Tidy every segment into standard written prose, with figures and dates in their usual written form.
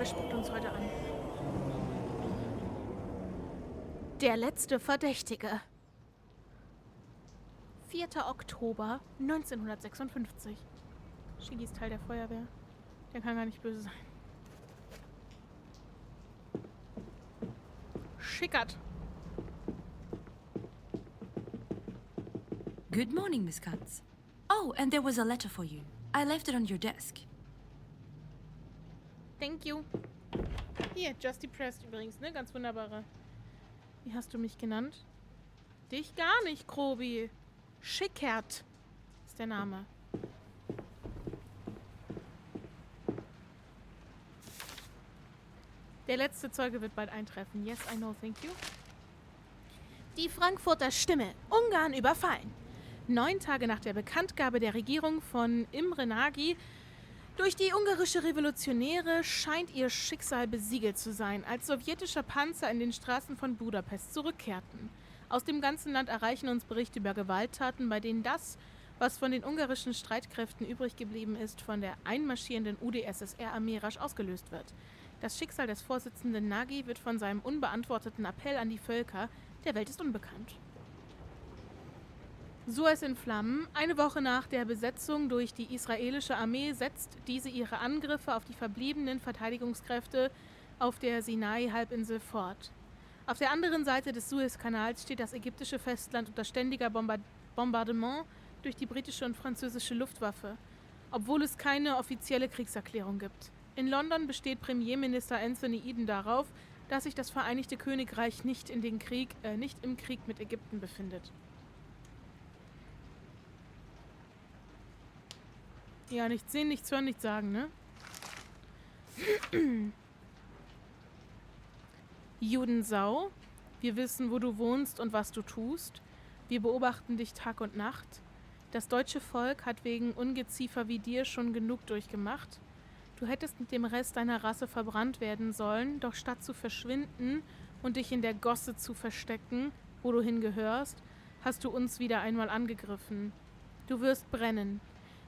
wer spuckt uns heute an? Der letzte Verdächtige. 4. Oktober 1956. Shiggy ist Teil der Feuerwehr. Der kann gar nicht böse sein. Schickert. Good morning, Miss Katz. Oh, and there was a letter for you. I left it on your desk. Thank you. Hier, Just Depressed übrigens, ne? Ganz wunderbare. Wie hast du mich genannt? Dich gar nicht, Krobi. Schickert ist der Name. Der letzte Zeuge wird bald eintreffen. Yes, I know, thank you. Die Frankfurter Stimme. Ungarn überfallen. 9 Tage nach der Bekanntgabe der Regierung von Imre Nagy durch die ungarische Revolutionäre scheint ihr Schicksal besiegelt zu sein, als sowjetische Panzer in den Straßen von Budapest zurückkehrten. Aus dem ganzen Land erreichen uns Berichte über Gewalttaten, bei denen das, was von den ungarischen Streitkräften übrig geblieben ist, von der einmarschierenden UdSSR-Armee rasch ausgelöst wird. Das Schicksal des Vorsitzenden Nagy wird von seinem unbeantworteten Appell an die Völker der Welt ist unbekannt. Suez in Flammen. Eine Woche nach der Besetzung durch die israelische Armee setzt diese ihre Angriffe auf die verbliebenen Verteidigungskräfte auf der Sinai-Halbinsel fort. Auf der anderen Seite des Suezkanals steht das ägyptische Festland unter ständiger Bombardement durch die britische und französische Luftwaffe, obwohl es keine offizielle Kriegserklärung gibt. In London besteht Premierminister Anthony Eden darauf, dass sich das Vereinigte Königreich nicht im Krieg mit Ägypten befindet. Ja, nichts sehen, nichts hören, nichts sagen, ne? Judensau, wir wissen, wo du wohnst und was du tust. Wir beobachten dich Tag und Nacht. Das deutsche Volk hat wegen Ungeziefer wie dir schon genug durchgemacht. Du hättest mit dem Rest deiner Rasse verbrannt werden sollen, doch statt zu verschwinden und dich in der Gosse zu verstecken, wo du hingehörst, hast du uns wieder einmal angegriffen. Du wirst brennen.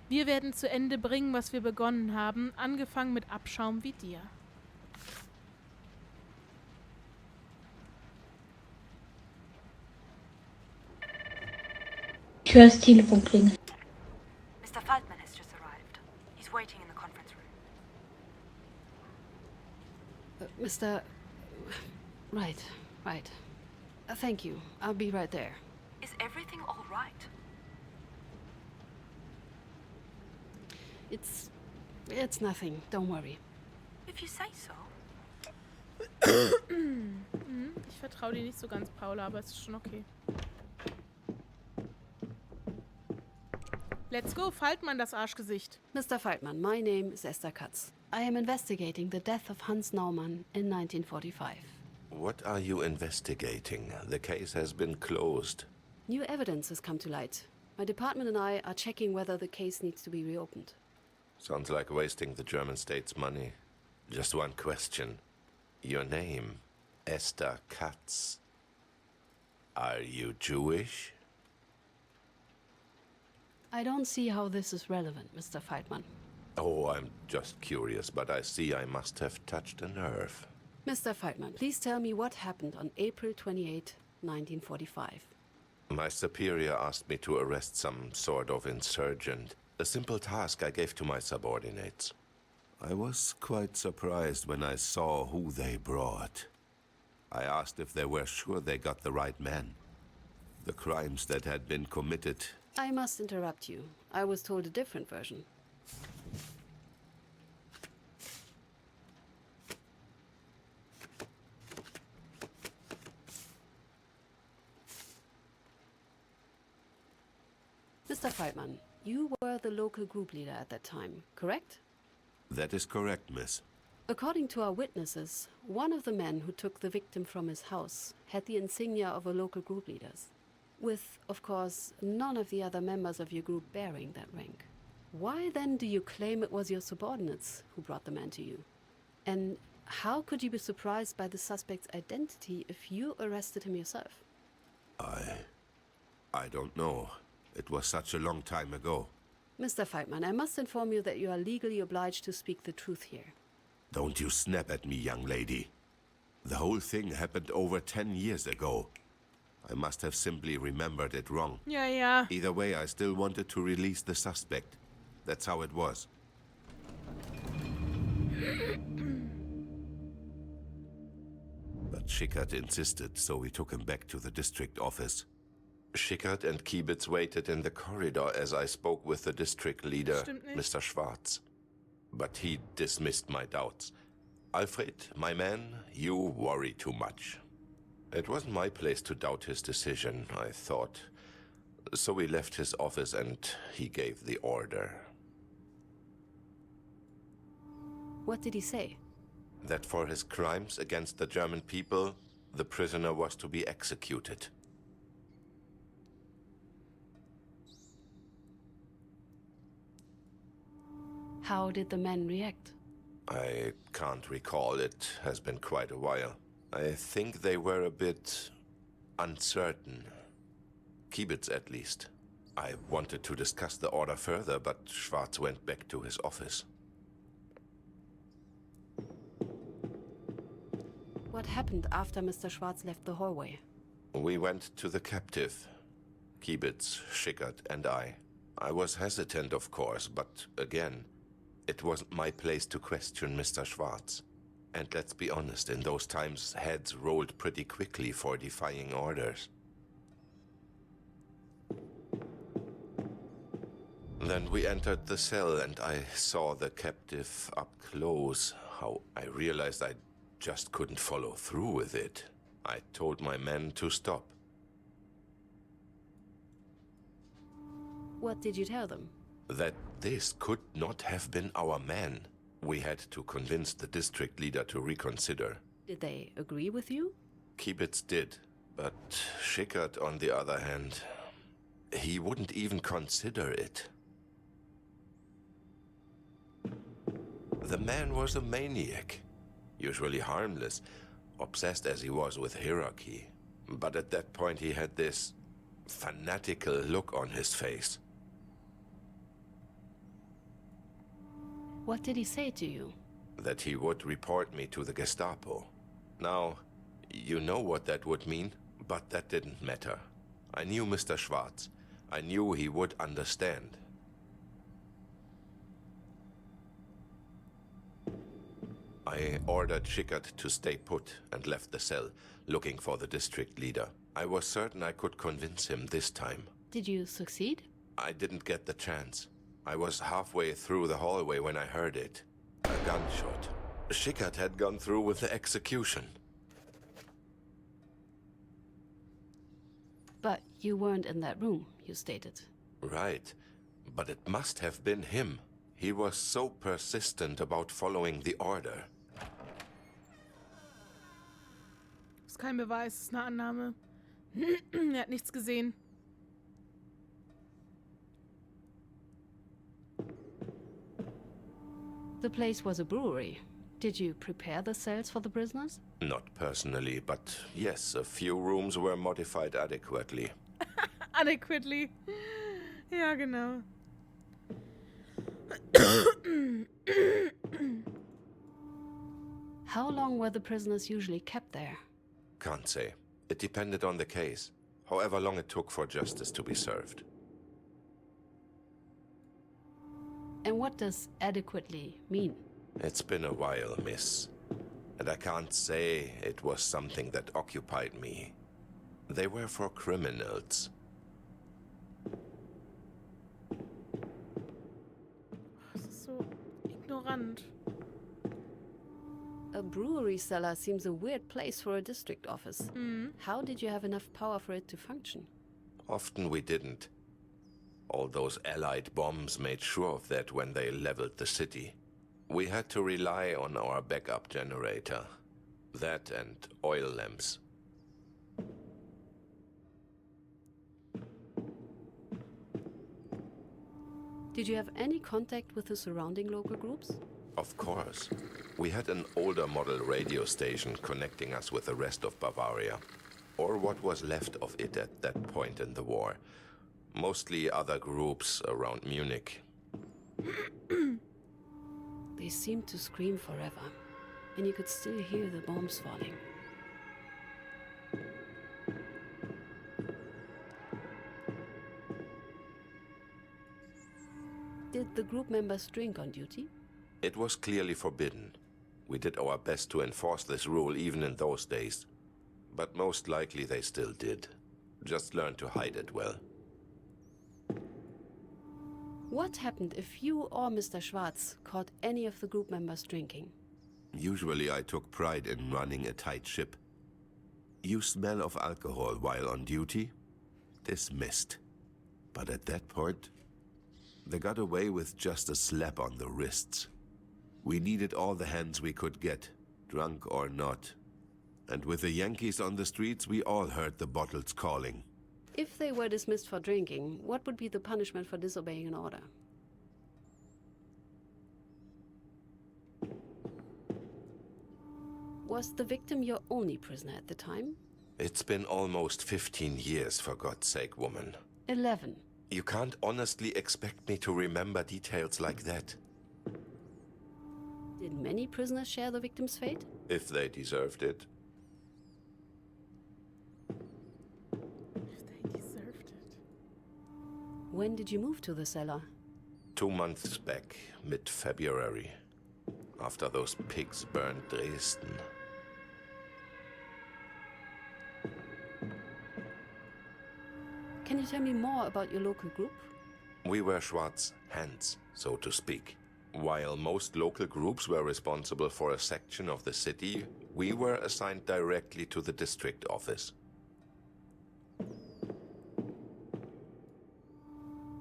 Wir werden zu Ende bringen, was wir begonnen haben, angefangen mit Abschaum wie dir. Ich höre das Telefon klingeln. Mr. Faltman has just arrived. He's waiting in the conference room. Mr. Right. Thank you. I'll be right there. Is everything all right? It's nothing. Don't worry. If you say so. Ich vertraue dir nicht so ganz, Paula, aber es ist schon okay. Let's go, Faltmann, das Arschgesicht. Mr. Faltman, my name is Esther Katz. I am investigating the death of Hans Naumann in 1945. What are you investigating? The case has been closed. New evidence has come to light. My department and I are checking whether the case needs to be reopened. Sounds like wasting the German state's money. Just one question. Your name, Esther Katz. Are you Jewish? I don't see how this is relevant, Mr. Faltman. Oh, I'm just curious, but I see I must have touched a nerve. Mr. Faltman, please tell me what happened on April 28, 1945. My superior asked me to arrest some sort of insurgent. A simple task I gave to my subordinates. I was quite surprised when I saw who they brought. I asked if they were sure they got the right man. The crimes that had been committed. I must interrupt you. I was told a different version. Mr. Faltman, you were the local group leader at that time, correct? That is correct, miss. According to our witnesses, one of the men who took the victim from his house had the insignia of a local group leader's, with, of course, none of the other members of your group bearing that rank. Why then do you claim it was your subordinates who brought the man to you? And how could you be surprised by the suspect's identity if you arrested him yourself? I don't know. It was such a long time ago. Mr. Faltman, I must inform you that you are legally obliged to speak the truth here. Don't you snap at me, young lady. The whole thing happened over 10 years ago. I must have simply remembered it wrong. Ja, ja. Either way, I still wanted to release the suspect. That's how it was. But Schickard insisted, so we took him back to the district office. Schickard and Kiebitz waited in the corridor as I spoke with the district leader, Stimmt nicht. Mr. Schwarz. But he dismissed my doubts. Alfred, my man, you worry too much. It wasn't my place to doubt his decision, I thought. So we left his office and he gave the order. What did he say? That for his crimes against the German people, the prisoner was to be executed. How did the men react? I can't recall. It has been quite a while. I think they were a bit uncertain. Kiebitz, at least. I wanted to discuss the order further, but Schwarz went back to his office. What happened after Mr. Schwarz left the hallway? We went to the captive. Kiebitz, Schickard, and I. I was hesitant, of course, but again, it wasn't my place to question Mr. Schwarz. And let's be honest, in those times, heads rolled pretty quickly for defying orders. Then we entered the cell and I saw the captive up close. How I realized I just couldn't follow through with it. I told my men to stop. What did you tell them? That this could not have been our man. We had to convince the district leader to reconsider. Did they agree with you? Kiebitz did, but Schickard, on the other hand, he wouldn't even consider it. The man was a maniac, usually harmless, obsessed as he was with hierarchy. But at that point he had this fanatical look on his face. What did he say to you? That he would report me to the Gestapo. Now, you know what that would mean, but that didn't matter. I knew Mr. Schwarz. I knew he would understand. I ordered Schickard to stay put and left the cell, looking for the district leader. I was certain I could convince him this time. Did you succeed? I didn't get the chance. I was halfway through the hallway when I heard it. A gunshot. Schickard had gone through with the execution. But you weren't in that room, you stated. Right. But it must have been him. He was so persistent about following the order. Ist kein Beweis, ist eine Annahme. Er hat nichts gesehen. The place was a brewery. Did you prepare the cells for the prisoners? Not personally, but yes, a few rooms were modified adequately. Adequately. Ja, genau. How long were the prisoners usually kept there? Can't say. It depended on the case. However long it took for justice to be served. And what does adequately mean? It's been a while, miss. And I can't say it was something that occupied me. They were for criminals. Das ist so ignorant. A brewery cellar seems a weird place for a district office. How did you have enough power for it to function? Often we didn't. All those Allied bombs made sure of that when they leveled the city. We had to rely on our backup generator. That and oil lamps. Did you have any contact with the surrounding local groups? Of course. We had an older model radio station connecting us with the rest of Bavaria. Or what was left of it at that point in the war. Mostly other groups around Munich. They seemed to scream forever. and you could still hear the bombs falling. Did the group members drink on duty? It was clearly forbidden. We did our best to enforce this rule even in those days. But most likely they still did. Just learned to hide it well. What happened if you or Mr. Schwarz caught any of the group members drinking? Usually I took pride in running a tight ship. You smell of alcohol while on duty? Dismissed. But at that point, they got away with just a slap on the wrists. We needed all the hands we could get, drunk or not. And with the Yankees on the streets, we all heard the bottles calling. If they were dismissed for drinking, what would be the punishment for disobeying an order? Was the victim your only prisoner at the time? It's been almost 15 years, for God's sake, woman. 11. You can't honestly expect me to remember details like that. Did many prisoners share the victim's fate? If they deserved it. If they deserved it. When did you move to the cellar? 2 months back, mid-February. After those pigs burned Dresden. Can you tell me more about your local group? We were Schwarz hands, so to speak. While most local groups were responsible for a section of the city, we were assigned directly to the district office.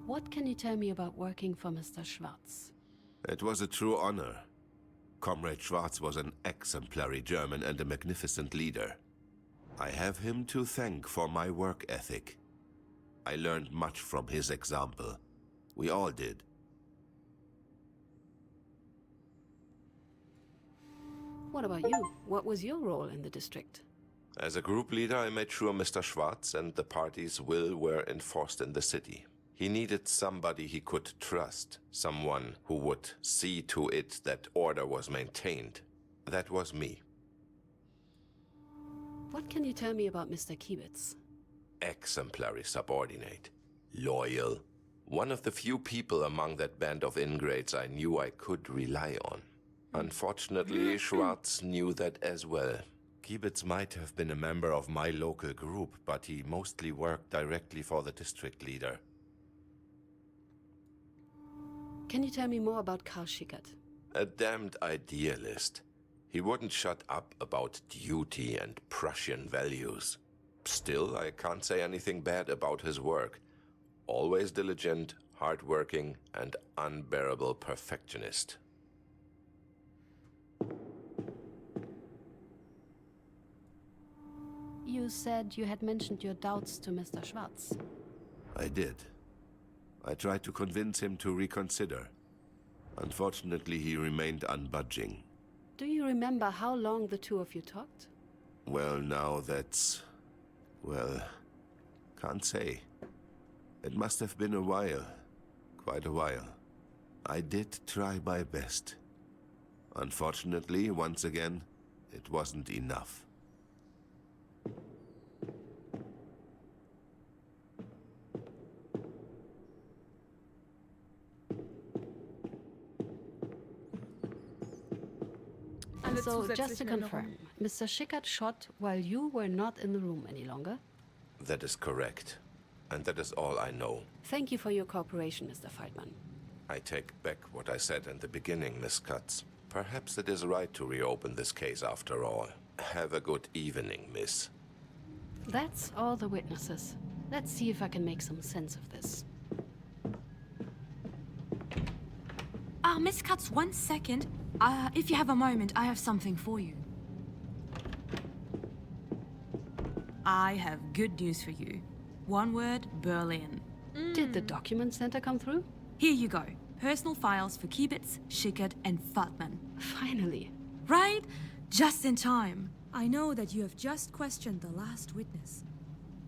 What can you tell me about working for Mr. Schwarz? It was a true honor. Comrade Schwarz was an exemplary German and a magnificent leader. I have him to thank for my work ethic. I learned much from his example. We all did. What about you? What was your role in the district? As a group leader, I made sure Mr. Schwarz and the party's will were enforced in the city. He needed somebody he could trust, someone who would see to it that order was maintained. That was me. What can you tell me about Mr. Kiebitz? Exemplary subordinate. Loyal. One of the few people among that band of ingrates I knew I could rely on. Unfortunately, Schwarz knew that as well. Kiebitz might have been a member of my local group, but he mostly worked directly for the district leader. Can you tell me more about Karl Schickert? A damned idealist. He wouldn't shut up about duty and Prussian values. Still, I can't say anything bad about his work. Always diligent, hardworking, and unbearable perfectionist. You said you had mentioned your doubts to Mr. Schwarz. I did. I tried to convince him to reconsider. Unfortunately, he remained unbudging. Do you remember how long the two of you talked? Well, now that's... well, can't say. It must have been a while. Quite a while. I did try my best. Unfortunately, once again, it wasn't enough. So, just to confirm, Mr. Schickert shot while you were not in the room any longer? That is correct. And that is all I know. Thank you for your cooperation, Mr. Feldman. I take back what I said in the beginning, Miss Katz. Perhaps it is right to reopen this case after all. Have a good evening, miss. That's all the witnesses. Let's see if I can make some sense of this. Miss Katz, 1 second. If you have a moment, I have something for you. I have good news for you. One word, Berlin. Did the document center come through? Here you go. Personal files for Kiebitz, Schickert, and Feldman. Finally. Right? Just in time. I know that you have just questioned the last witness.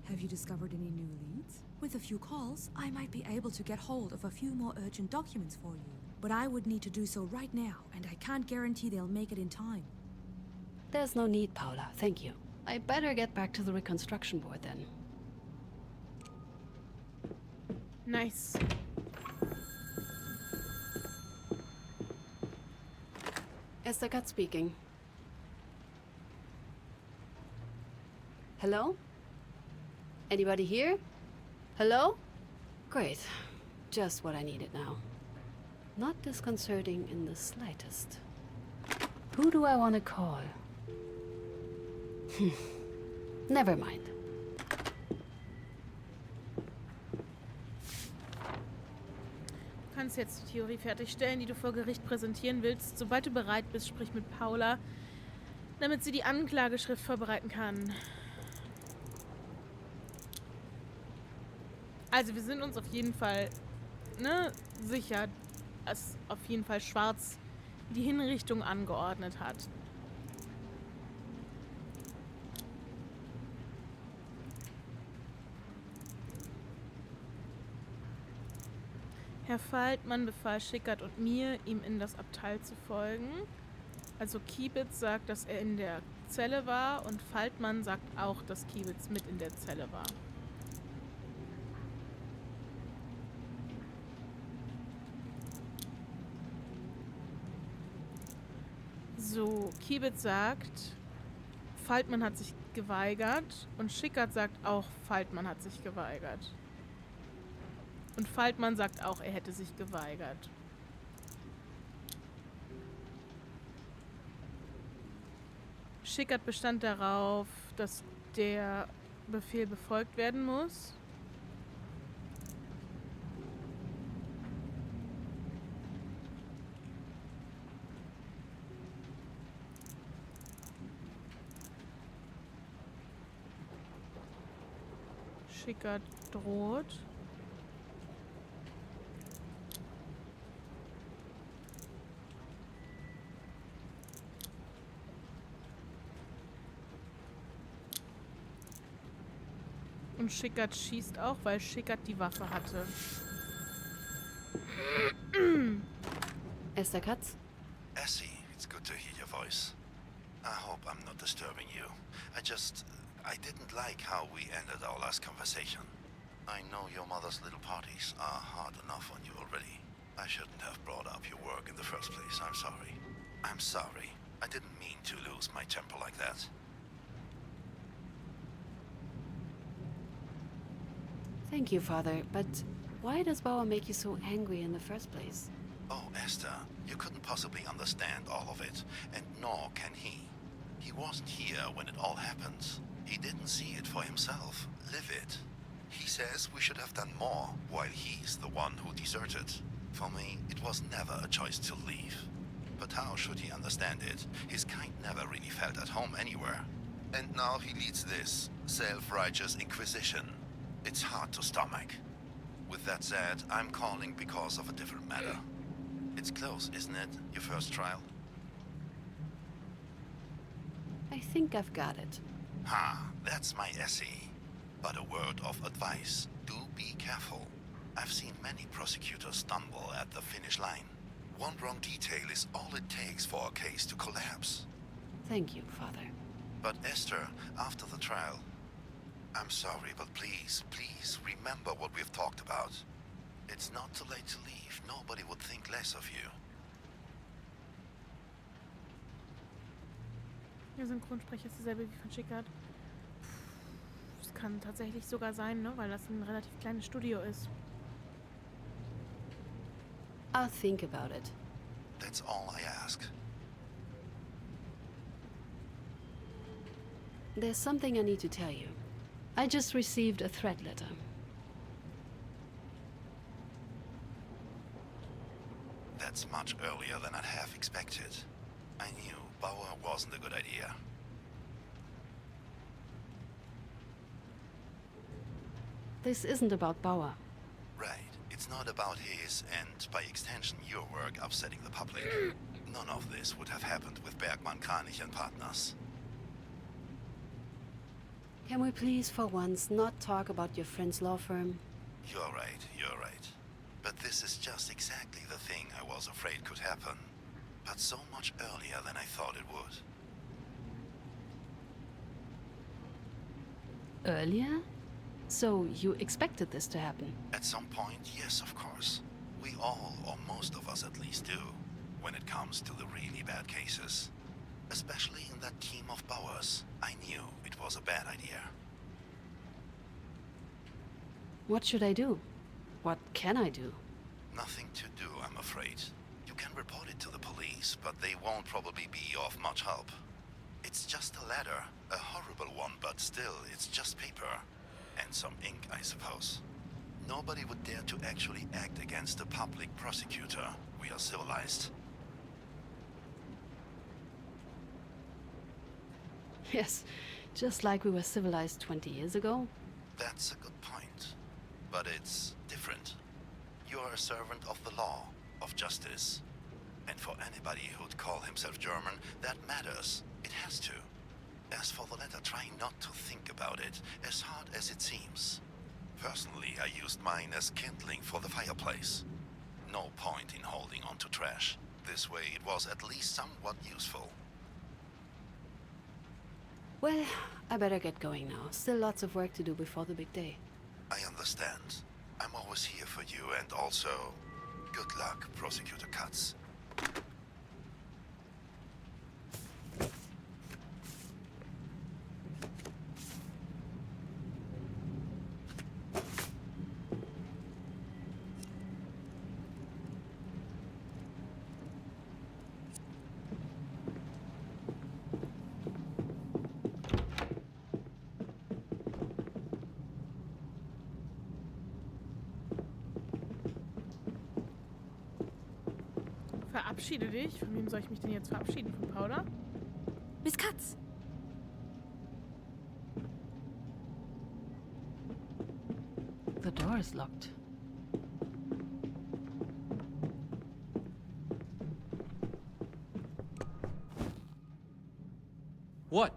Have you discovered any new leads? With a few calls, I might be able to get hold of a few more urgent documents for you. But I would need to do so right now, and I can't guarantee they'll make it in time. There's no need, Paula. Thank you. I better get back to the reconstruction board then. Nice. Esther Kat speaking. Hello? Anybody here? Hello? Great. Just what I needed now. Not disconcerting in the slightest. Who do I want to call? Never mind. Du kannst jetzt die Theorie fertigstellen, die du vor Gericht präsentieren willst. Sobald du bereit bist, sprich mit Paula, damit sie die Anklageschrift vorbereiten kann. Also wir sind uns auf jeden Fall sicher, dass auf jeden Fall Schwarz die Hinrichtung angeordnet hat. Herr Faltmann befahl Schickert und mir, ihm in das Abteil zu folgen. Also Kiebitz sagt, dass er in der Zelle war und Faltmann sagt auch, dass Kiebitz mit in der Zelle war. So, Kiebitz sagt, Faltmann hat sich geweigert und Schickert sagt auch, Faltmann hat sich geweigert. Und Faltmann sagt auch, er hätte sich geweigert. Schickert bestand darauf, dass der Befehl befolgt werden muss. Schickert droht. Und Schickert schießt auch, weil Schickert die Waffe hatte. Esther Katz? Essie, it's good to hear your voice. I hope I'm not disturbing you. I didn't like how we ended our last conversation. I know your mother's little parties are hard enough on you already. I shouldn't have brought up your work in the first place. I'm sorry. I'm sorry. I didn't mean to lose my temper like that. Thank you, Father, but why does Bauer make you so angry in the first place? Oh, Esther, you couldn't possibly understand all of it, and nor can he. He wasn't here when it all happened. He didn't see it for himself, live it. He says we should have done more, while he's the one who deserted. For me, it was never a choice to leave. But how should he understand it? His kind never really felt at home anywhere. And now he leads this self-righteous inquisition. It's hard to stomach. With that said, I'm calling because of a different matter. It's close, isn't it? Your first trial? I think I've got it. Ha, that's my essay. But a word of advice. Do be careful. I've seen many prosecutors stumble at the finish line. One wrong detail is all it takes for a case to collapse. Thank you, Father. But Esther, after the trial... I'm sorry, but please, please remember what we've talked about. It's not too late to leave. Nobody would think less of you. Der Synchronsprecher ist derselbe wie von Schickert. Das kann tatsächlich sogar sein, ne? Weil das ein relativ kleines Studio ist. I'll think about it. That's all I ask. There's something I need to tell you. I just received a threat letter. That's much earlier than I'd have expected. I knew Bauer wasn't a good idea. This isn't about Bauer. Right. It's not about his, and by extension your work, upsetting the public. None of this would have happened with Bergmann, Kranich and partners. Can we please, for once, not talk about your friend's law firm? You're right, you're right. But this is just exactly the thing I was afraid could happen. But so much earlier than I thought it would. Earlier? So you expected this to happen? At some point, yes, of course. We all, or most of us at least, do, when it comes to the really bad cases. Especially in that team of Bowers. I knew it was a bad idea. What should I do? What can I do? Nothing to do, I'm afraid. You can report it to the police, but they won't probably be of much help. It's just a letter. A horrible one, but still, it's just paper. And some ink, I suppose. Nobody would dare to actually act against a public prosecutor. We are civilized. Yes, just like we were civilized 20 years ago. That's a good point. But it's different. You are a servant of the law, of justice. And for anybody who'd call himself German, that matters. It has to. As for the letter, try not to think about it, as hard as it seems. Personally, I used mine as kindling for the fireplace. No point in holding on to trash. This way it was at least somewhat useful. Well, I better get going now. Still lots of work to do before the big day. I understand. I'm always here for you, and also, good luck, Prosecutor Katz. Verabschiede dich. Von wem soll ich mich denn jetzt verabschieden? Von Paula? Miss Katz! The door is locked. What?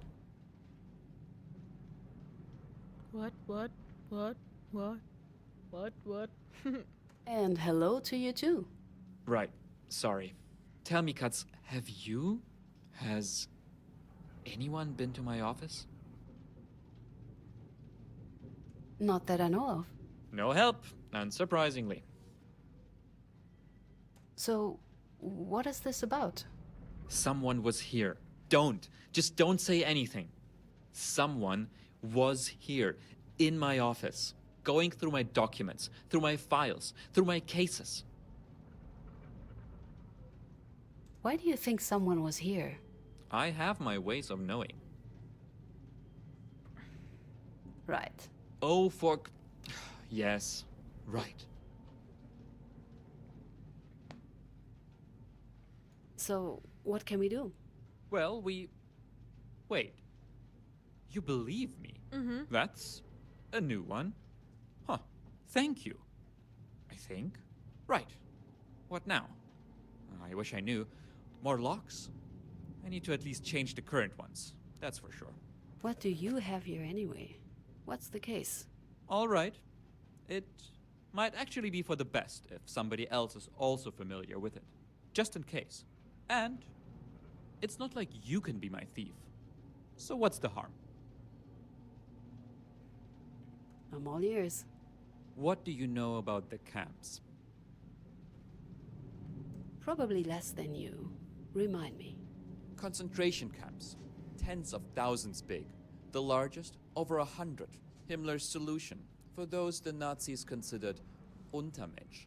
What? And hello to you too. Right. Sorry. Tell me, Katz, has anyone been to my office? Not that I know of. No help, unsurprisingly. So, what is this about? Someone was here. Just don't say anything. Someone was here, in my office, going through my documents, through my files, through my cases. Why do you think someone was here? I have my ways of knowing. Right. Oh, yes, right. So, what can we do? Well, Wait. You believe me? Mm-hmm. That's a new one. Huh. Thank you. I think. Right. What now? I wish I knew. More locks? I need to at least change the current ones. That's for sure. What do you have here anyway? What's the case? All right. It might actually be for the best if somebody else is also familiar with it. Just in case. And it's not like you can be my thief. So what's the harm? I'm all ears. What do you know about the camps? Probably less than you. Remind me. Concentration camps. Tens of thousands big. The largest, over 100. Himmler's solution for those the Nazis considered Untermensch.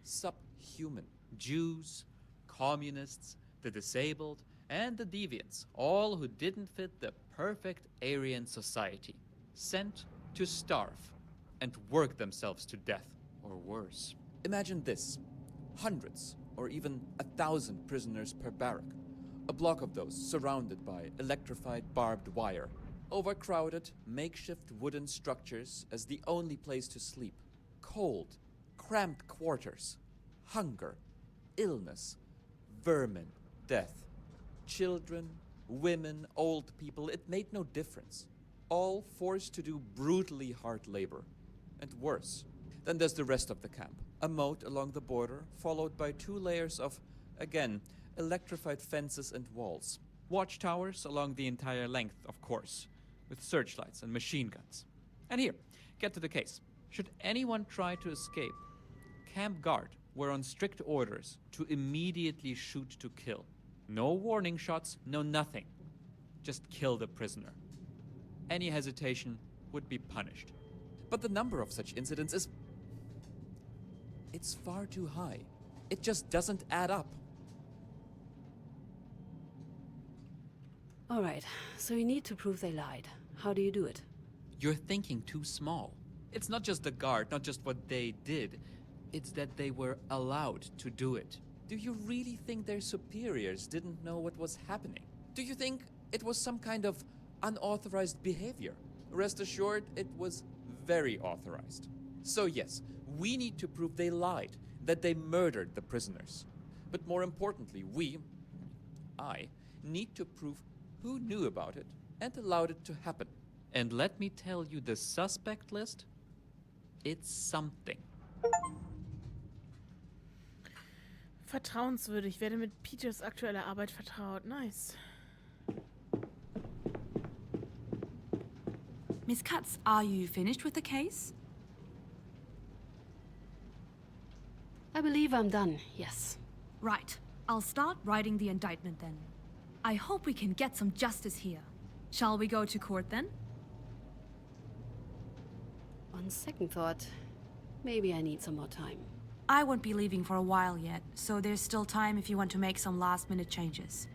Subhuman. Jews, communists, the disabled, and the deviants. All who didn't fit the perfect Aryan society. Sent to starve and work themselves to death, or worse. Imagine this. Hundreds, or even 1,000 prisoners per barrack. A block of those surrounded by electrified barbed wire. Overcrowded, makeshift wooden structures as the only place to sleep. Cold, cramped quarters. Hunger, illness, vermin, death. Children, women, old people, it made no difference. All forced to do brutally hard labor. And worse. Then there's the rest of the camp. A moat along the border, followed by 2 layers of, again, electrified fences and walls. Watchtowers along the entire length, of course, with searchlights and machine guns. And here, get to the case. Should anyone try to escape, camp guard were on strict orders to immediately shoot to kill. No warning shots, no nothing. Just kill the prisoner. Any hesitation would be punished. But the number of such incidents is... it's far too high. It just doesn't add up. All right, so you need to prove they lied. How do you do it? You're thinking too small. It's not just the guard, not just what they did. It's that they were allowed to do it. Do you really think their superiors didn't know what was happening? Do you think it was some kind of unauthorized behavior? Rest assured, it was very authorized. So yes, we need to prove they lied, that they murdered the prisoners. But more importantly, I, need to prove who knew about it and allowed it to happen. And let me tell you, the suspect list, it's something. Vertrauenswürdig. Werde mit Peters aktueller Arbeit vertraut. Nice. Miss Katz, are you finished with the case? I believe I'm done, yes. Right. I'll start writing the indictment then. I hope we can get some justice here. Shall we go to court then? On second thought, maybe I need some more time. I won't be leaving for a while yet, so there's still time if you want to make some last-minute changes.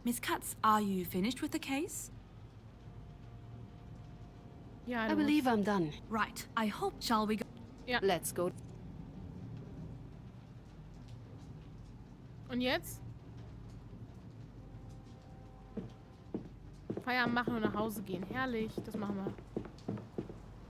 Miss Katz, are you finished with the case? Ja, I du believe musst- I'm done. Right. I hope shall we go... Ja. Let's go. Und jetzt? Feierabend machen und nach Hause gehen. Herrlich, das machen wir.